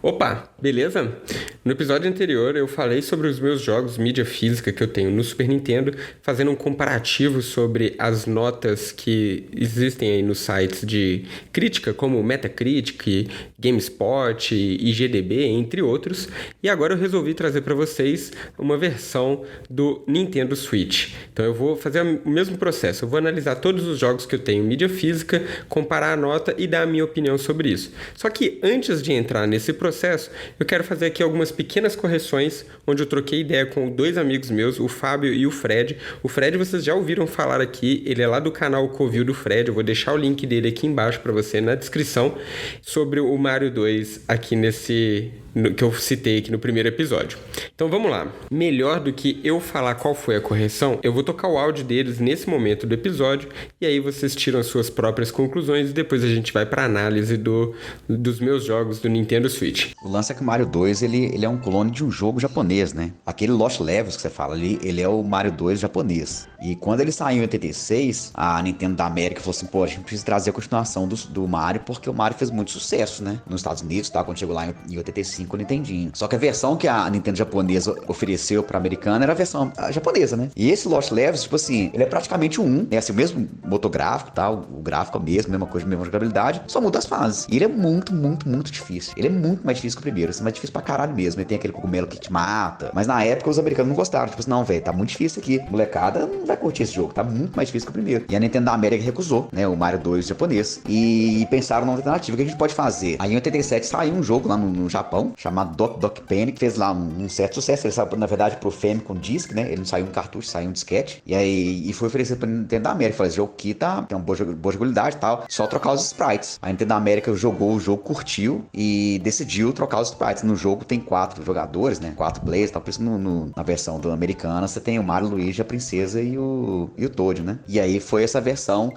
Opa, beleza? No episódio anterior eu falei sobre os meus jogos mídia física que eu tenho no Super Nintendo, fazendo um comparativo sobre as notas que existem aí nos sites de crítica, como Metacritic, GameSpot, IGDB, entre outros. E agora eu resolvi trazer para vocês uma versão do Nintendo Switch. Então eu vou fazer o mesmo processo, eu vou analisar todos os jogos que eu tenho mídia física, comparar a nota e dar a minha opinião sobre isso. Só que antes de entrar nesse processo, eu quero fazer aqui algumas pequenas correções, onde eu troquei ideia com dois amigos meus, o Fábio e o Fred. O Fred vocês já ouviram falar aqui, ele é lá do canal Covil do Fred, eu vou deixar o link dele aqui embaixo para você na descrição, sobre o Mario 2 aqui que eu citei aqui no primeiro episódio. Então vamos lá. Melhor do que eu falar qual foi a correção, eu vou tocar o áudio deles nesse momento do episódio e aí vocês tiram as suas próprias conclusões e depois a gente vai para análise dos meus jogos do Nintendo Switch. O lance é que o Mario 2, ele é um clone de um jogo japonês, né? Aquele Lost Levels que você fala ali, ele é o Mario 2 japonês. E quando ele saiu em 86, a Nintendo da América falou assim, pô, a gente precisa trazer a continuação do Mario, porque o Mario fez muito sucesso, né? Nos Estados Unidos, tá? Quando chegou lá em 85, o Nintendinho. Só que a versão que a Nintendo japonesa ofereceu pra americana era a versão japonesa, né? E esse Lost Levels, tipo assim, ele é praticamente é assim, o mesmo motor gráfico, tá? O gráfico é o mesmo, mesma coisa, mesma jogabilidade, só muda as fases. E ele é muito, muito, muito difícil. Ele é muito mais difícil que o primeiro, assim, mais difícil pra caralho mesmo. Ele tem aquele cogumelo que te mata. Mas na época os americanos não gostaram. Tipo assim, não, velho, tá muito difícil aqui. Molecada não vai curtir esse jogo. Tá muito mais difícil que o primeiro. E a Nintendo da América recusou, né? O Mario 2 japonês. E pensaram numa alternativa. O que a gente pode fazer? Aí em 87 saiu um jogo lá no Japão, chamado Doc Panic, que fez lá um certo sucesso. Ele saiu, na verdade, pro Famicom Disk, né? Ele não saiu um cartucho, saiu um disquete. E aí foi oferecido pra Nintendo da América. Falei, esse jogo aqui tem uma boa jogabilidade e tal. Só trocar os sprites. A Nintendo da América jogou o jogo, curtiu e decidiu trocar os sprites. No jogo tem 4 jogadores, né? 4 players e tal. Por isso na versão do americana você tem o Mario, Luigi, a princesa e o Toad, né? E aí foi essa versão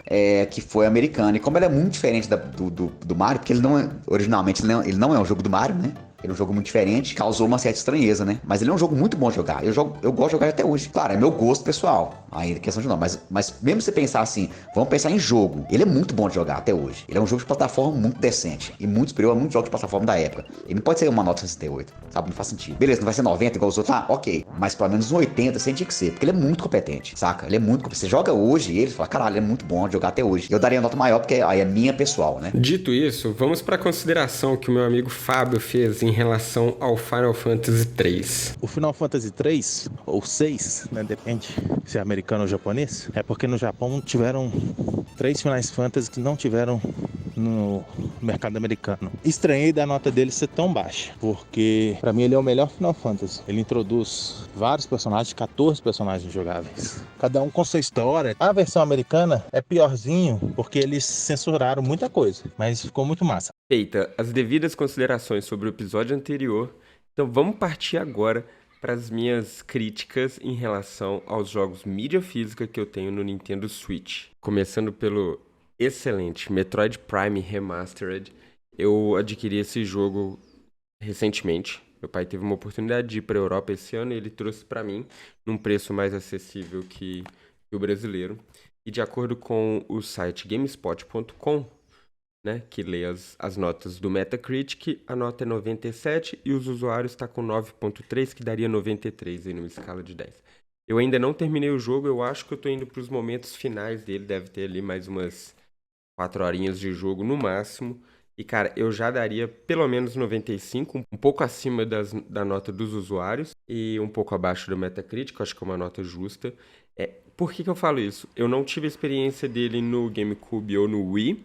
que foi americana. E como ela é muito diferente do Mario, porque ele não é, originalmente ele não é um jogo do Mario, né? Ele é um jogo muito diferente, causou uma certa estranheza, né? Mas ele é um jogo muito bom de jogar. Eu gosto de jogar até hoje. Claro, é meu gosto pessoal. Aí é questão de não. Mas mesmo se você pensar assim, vamos pensar em jogo. Ele é muito bom de jogar até hoje. Ele é um jogo de plataforma muito decente. E muito superior a muitos jogos de plataforma da época. Ele não pode ser uma nota 68, sabe? Não faz sentido. Beleza, não vai ser 90 igual os outros. Ah, ok. Mas pelo menos um 80 você tinha que ser. Porque ele é muito competente, saca? Ele é muito competente. Você joga hoje e ele fala, caralho, ele é muito bom de jogar até hoje. Eu daria a nota maior porque aí é minha pessoal, né? Dito isso, vamos para a consideração que o meu amigo Fábio fez em relação ao Final Fantasy III. O Final Fantasy 3 ou 6, né, depende se é americano ou japonês, é porque no Japão tiveram 3 Final Fantasy que não tiveram no mercado americano. Estranhei da nota dele ser tão baixa, porque pra mim ele é o melhor Final Fantasy. Ele introduz vários personagens, 14 personagens jogáveis, cada um com sua história. A versão americana é piorzinho, porque eles censuraram muita coisa, mas ficou muito massa. Feita as devidas considerações sobre o episódio anterior, então vamos partir agora para as minhas críticas em relação aos jogos mídia física que eu tenho no Nintendo Switch. Começando pelo excelente Metroid Prime Remastered. Eu adquiri esse jogo recentemente. Meu pai teve uma oportunidade de ir para a Europa esse ano e ele trouxe para mim num preço mais acessível que o brasileiro. E de acordo com o site GameSpot.com, né, que lê as notas do Metacritic, a nota é 97 e os usuários estão com 9.3, que daria 93 aí numa escala de 10. Eu ainda não terminei o jogo, eu acho que eu tô indo para os momentos finais dele, deve ter ali mais umas 4 horinhas de jogo no máximo. E, cara, eu já daria pelo menos 95, um pouco acima da nota dos usuários e um pouco abaixo do Metacritic, acho que é uma nota justa. Por que eu falo isso? Eu não tive a experiência dele no GameCube ou no Wii,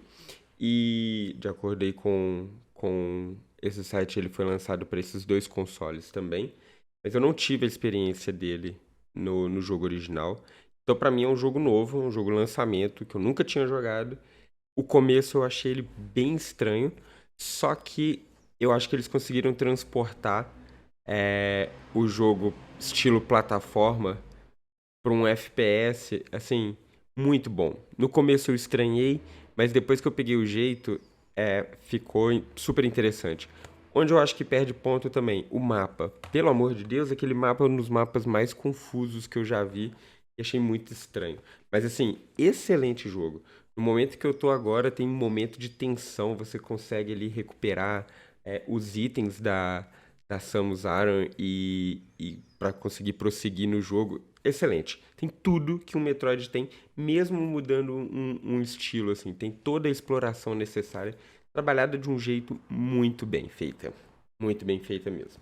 e de acordo aí com esse site, ele foi lançado para esses dois consoles também, mas eu não tive a experiência dele no jogo original. Então, para mim, é um jogo novo, um jogo lançamento que eu nunca tinha jogado. O começo eu achei ele bem estranho, só que eu acho que eles conseguiram transportar o jogo estilo plataforma para um FPS, assim, muito bom. No começo eu estranhei, mas depois que eu peguei o jeito, ficou super interessante. Onde eu acho que perde ponto também, o mapa. Pelo amor de Deus, aquele mapa é um dos mapas mais confusos que eu já vi e achei muito estranho. Mas assim, excelente jogo. No momento que eu tô agora, tem um momento de tensão, você consegue ali recuperar os itens da Samus Aran e para conseguir prosseguir no jogo, excelente. Tem tudo que um Metroid tem, mesmo mudando um estilo, assim. Tem toda a exploração necessária, trabalhada de um jeito muito bem feita. Muito bem feita mesmo.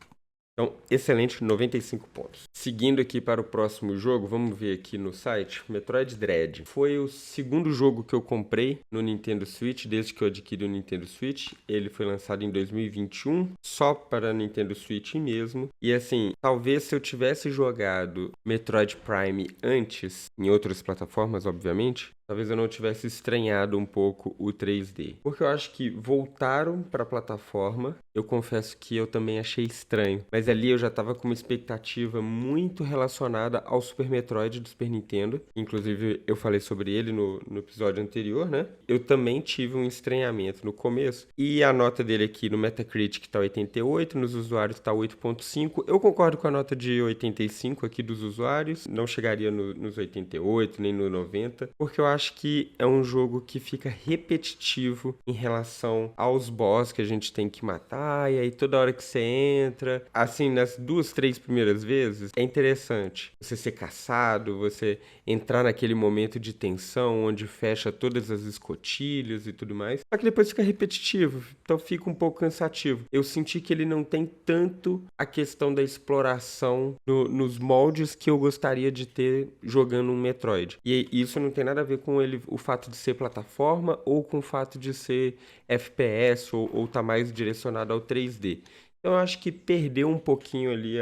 Então, excelente, 95 pontos. Seguindo aqui para o próximo jogo, vamos ver aqui no site, Metroid Dread. Foi o segundo jogo que eu comprei no Nintendo Switch, desde que eu adquiri o Nintendo Switch. Ele foi lançado em 2021, só para Nintendo Switch mesmo. E assim, talvez se eu tivesse jogado Metroid Prime antes, em outras plataformas, obviamente, talvez eu não tivesse estranhado um pouco o 3D. Porque eu acho que voltaram para a plataforma. Eu confesso que eu também achei estranho. Mas ali eu já estava com uma expectativa muito relacionada ao Super Metroid do Super Nintendo. Inclusive, eu falei sobre ele no episódio anterior, né? Eu também tive um estranhamento no começo. E a nota dele aqui no Metacritic tá 88, nos usuários tá 8.5. Eu concordo com a nota de 85 aqui dos usuários. Não chegaria nos 88, nem no 90. Porque eu acho que é um jogo que fica repetitivo em relação aos boss que a gente tem que matar, e aí toda hora que você entra, assim, nas 2, 3 primeiras vezes, é interessante você ser caçado, você entrar naquele momento de tensão, onde fecha todas as escotilhas e tudo mais, só que depois fica repetitivo, então fica um pouco cansativo. Eu senti que ele não tem tanto a questão da exploração nos moldes que eu gostaria de ter jogando um Metroid. E isso não tem nada a ver com o fato de ser plataforma ou com o fato de ser FPS ou tá mais direcionado ao 3D. Então eu acho que perdeu um pouquinho ali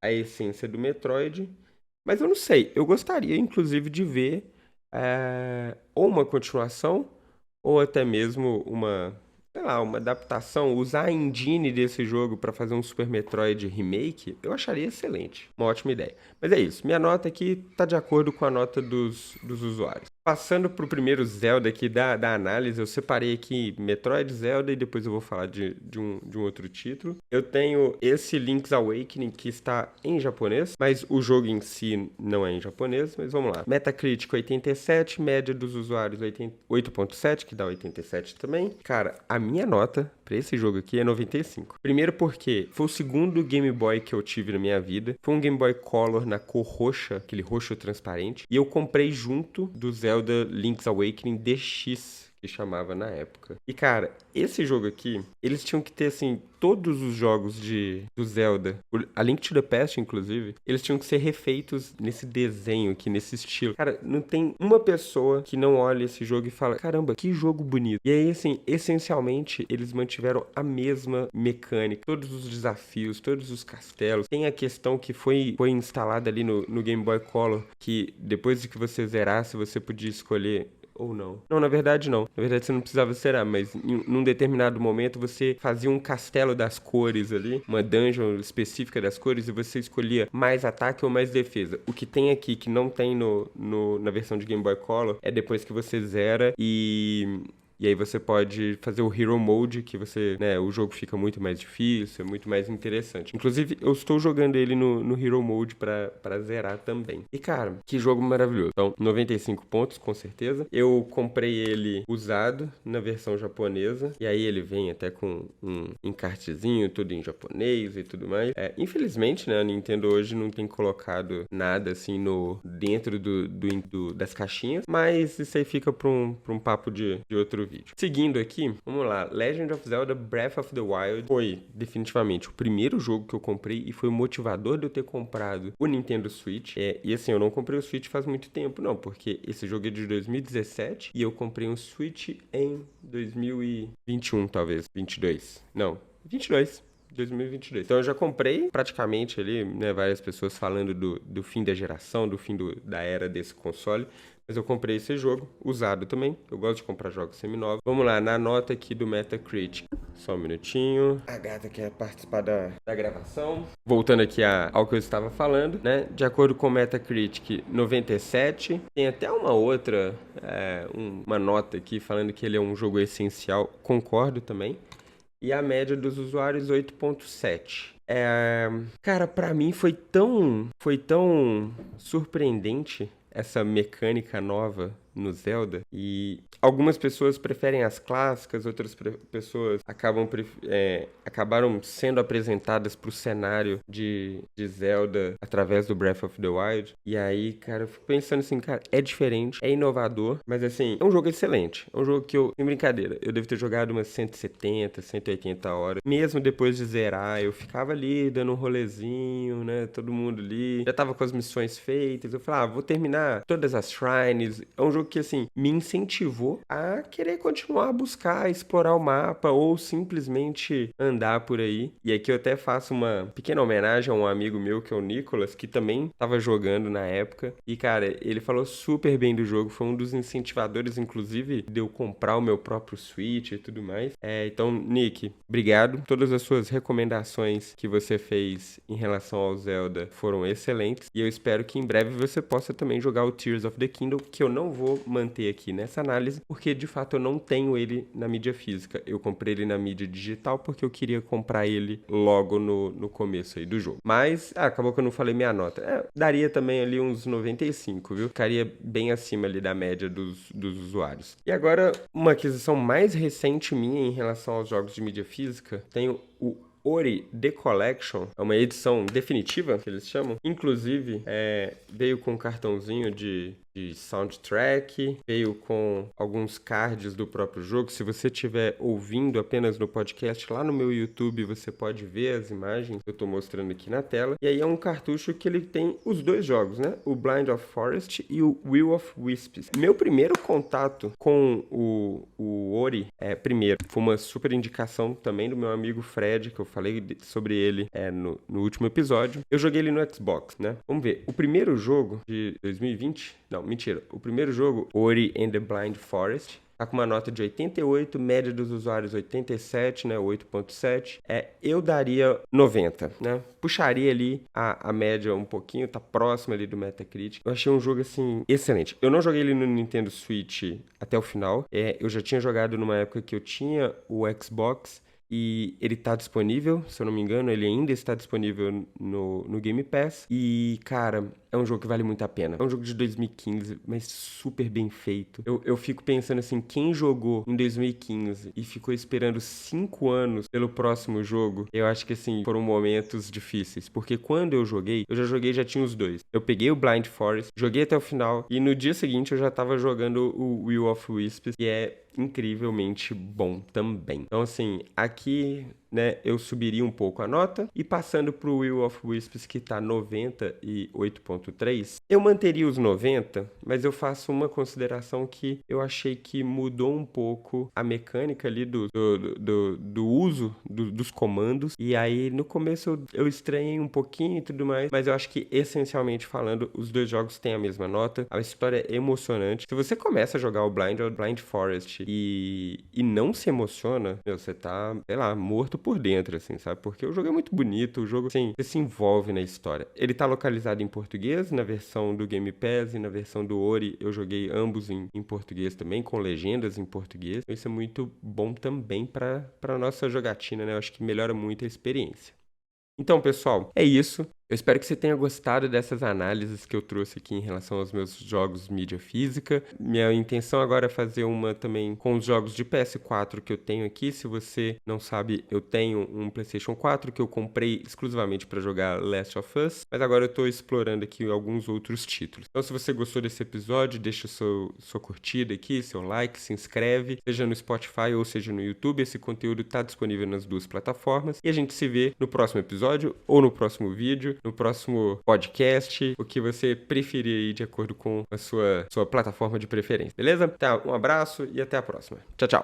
a essência do Metroid. Mas eu não sei, eu gostaria inclusive de ver ou uma continuação ou até mesmo sei lá, uma adaptação, usar a engine desse jogo para fazer um Super Metroid Remake, eu acharia excelente. Uma ótima ideia. Mas é isso, minha nota aqui tá de acordo com a nota dos usuários. Passando pro primeiro Zelda aqui da análise, eu separei aqui Metroid, Zelda e depois eu vou falar de um outro título. Eu tenho esse Link's Awakening que está em japonês, mas o jogo em si não é em japonês, mas vamos lá. Metacritic 87, média dos usuários 8.7, que dá 87 também. Cara, a minha nota pra esse jogo aqui é 95. Primeiro porque foi o segundo Game Boy que eu tive na minha vida. Foi um Game Boy Color na cor roxa, aquele roxo transparente. E eu comprei junto do Zelda Link's Awakening DX, que chamava na época. E, cara, esse jogo aqui, eles tinham que ter, assim, todos os jogos do Zelda, a Link to the Past, inclusive, eles tinham que ser refeitos nesse desenho aqui, nesse estilo. Cara, não tem uma pessoa que não olha esse jogo e fala, caramba, que jogo bonito. E aí, assim, essencialmente, eles mantiveram a mesma mecânica, todos os desafios, todos os castelos. Tem a questão que foi instalada ali no Game Boy Color, que depois de que você zerasse, você podia escolher ou não. Não, na verdade não. Na verdade você não precisava zerar, mas num determinado momento você fazia um castelo das cores ali, uma dungeon específica das cores, e você escolhia mais ataque ou mais defesa. O que tem aqui, que não tem na versão de Game Boy Color, é depois que você zera e aí você pode fazer o Hero Mode, que o jogo fica muito mais difícil, é muito mais interessante. Inclusive, eu estou jogando ele no Hero Mode pra zerar também. E, cara, que jogo maravilhoso. Então, 95 pontos, com certeza. Eu comprei ele usado na versão japonesa, e aí ele vem até com um encartezinho, tudo em japonês e tudo mais. Infelizmente, né, a Nintendo hoje não tem colocado nada, assim, dentro das caixinhas, mas isso aí fica pra um papo de outro vídeo. Seguindo aqui, vamos lá. Legend of Zelda Breath of the Wild foi definitivamente o primeiro jogo que eu comprei e foi o motivador de eu ter comprado o Nintendo Switch. E assim, eu não comprei o Switch faz muito tempo, não, porque esse jogo é de 2017 e eu comprei um Switch em 2021, talvez. 22. Não, 22. 2022. Então eu já comprei praticamente ali, né, várias pessoas falando do fim da geração, do fim da era desse console. Mas eu comprei esse jogo, usado também. Eu gosto de comprar jogos seminovos. Vamos lá, na nota aqui do Metacritic. Só um minutinho. A gata quer participar da gravação. Voltando aqui ao que eu estava falando, né? De acordo com o Metacritic, 97. Tem até uma outra, uma nota aqui falando que ele é um jogo essencial. Concordo também. E a média dos usuários, 8.7. Cara, pra mim foi tão surpreendente essa mecânica nova no Zelda, e algumas pessoas preferem as clássicas, outras pessoas acabaram sendo apresentadas pro cenário de Zelda através do Breath of the Wild. E aí, cara, eu fico pensando assim, cara, é diferente, é inovador, mas assim, é um jogo excelente. É um jogo que sem brincadeira, eu devo ter jogado umas 170, 180 horas. Mesmo depois de zerar, eu ficava ali dando um rolezinho, né? Todo mundo ali. Já tava com as missões feitas. Eu falava, vou terminar todas as shrines. É um jogo que, assim, me incentivou a querer continuar a buscar, explorar o mapa ou simplesmente andar por aí. E aqui eu até faço uma pequena homenagem a um amigo meu, que é o Nicolas, que também tava jogando na época. E, cara, ele falou super bem do jogo. Foi um dos incentivadores, inclusive, de eu comprar o meu próprio Switch e tudo mais. Então, Nick, obrigado. Todas as suas recomendações que você fez em relação ao Zelda foram excelentes. E eu espero que em breve você possa também jogar o Tears of the Kingdom, que eu não vou manter aqui nessa análise, porque de fato eu não tenho ele na mídia física. Eu comprei ele na mídia digital porque eu queria comprar ele logo no começo aí do jogo. Mas, acabou que eu não falei minha nota. Daria também ali uns 95, viu? Ficaria bem acima ali da média dos usuários. E agora, uma aquisição mais recente minha em relação aos jogos de mídia física, tenho o Ori The Collection, é uma edição definitiva, que eles chamam. Inclusive, veio com um cartãozinho de soundtrack, veio com alguns cards do próprio jogo. Se você estiver ouvindo apenas no podcast, lá no meu YouTube você pode ver as imagens que eu estou mostrando aqui na tela. E aí é um cartucho que ele tem os dois jogos, né? O Blind of Forest e o Will of Wisps. Meu primeiro contato com o Ori, primeiro, foi uma super indicação também do meu amigo Fred, que eu falei sobre ele no último episódio. Eu joguei ele no Xbox, né? Vamos ver. O primeiro jogo de 2020... Não, mentira. O primeiro jogo, Ori and the Blind Forest, tá com uma nota de 88, média dos usuários 87, né, 8.7. Eu daria 90, né? Puxaria ali a média um pouquinho, tá próximo ali do Metacritic. Eu achei um jogo, assim, excelente. Eu não joguei ele no Nintendo Switch até o final. Eu já tinha jogado numa época que eu tinha o Xbox, e ele tá disponível, se eu não me engano, ele ainda está disponível no Game Pass. E, cara, é um jogo que vale muito a pena. É um jogo de 2015, mas super bem feito. Eu fico pensando assim, quem jogou em 2015 e ficou esperando 5 anos pelo próximo jogo, eu acho que, assim, foram momentos difíceis. Porque quando eu já tinha os dois. Eu peguei o Blind Forest, joguei até o final, e no dia seguinte eu já tava jogando o Will of Wisps, que é incrivelmente bom também. Então, assim, aqui, né, eu subiria um pouco a nota, e passando pro Will of Wisps, que tá 90 e 8.3, eu manteria os 90, mas eu faço uma consideração que eu achei que mudou um pouco a mecânica ali do uso dos comandos, e aí no começo eu estranhei um pouquinho e tudo mais, mas eu acho que essencialmente falando, os dois jogos têm a mesma nota, a história é emocionante. Se você começa a jogar o Blind Forest e não se emociona, você tá, sei lá, morto por dentro, assim, sabe? Porque o jogo é muito bonito, o jogo, assim, você se envolve na história. Ele tá localizado em português, na versão do Game Pass e na versão do Ori, eu joguei ambos em português também, com legendas em português. Isso é muito bom também pra nossa jogatina, né? Eu acho que melhora muito a experiência. Então, pessoal, é isso. Eu espero que você tenha gostado dessas análises que eu trouxe aqui em relação aos meus jogos mídia física. Minha intenção agora é fazer uma também com os jogos de PS4 que eu tenho aqui. Se você não sabe, eu tenho um PlayStation 4 que eu comprei exclusivamente para jogar Last of Us, mas agora eu estou explorando aqui alguns outros títulos. Então, se você gostou desse episódio, deixa sua curtida aqui, seu like, se inscreve, seja no Spotify ou seja no YouTube. Esse conteúdo está disponível nas duas plataformas. E a gente se vê no próximo episódio ou no próximo vídeo, no próximo podcast, o que você preferir aí de acordo com a sua plataforma de preferência, beleza? Tá, um abraço e até a próxima. Tchau, tchau!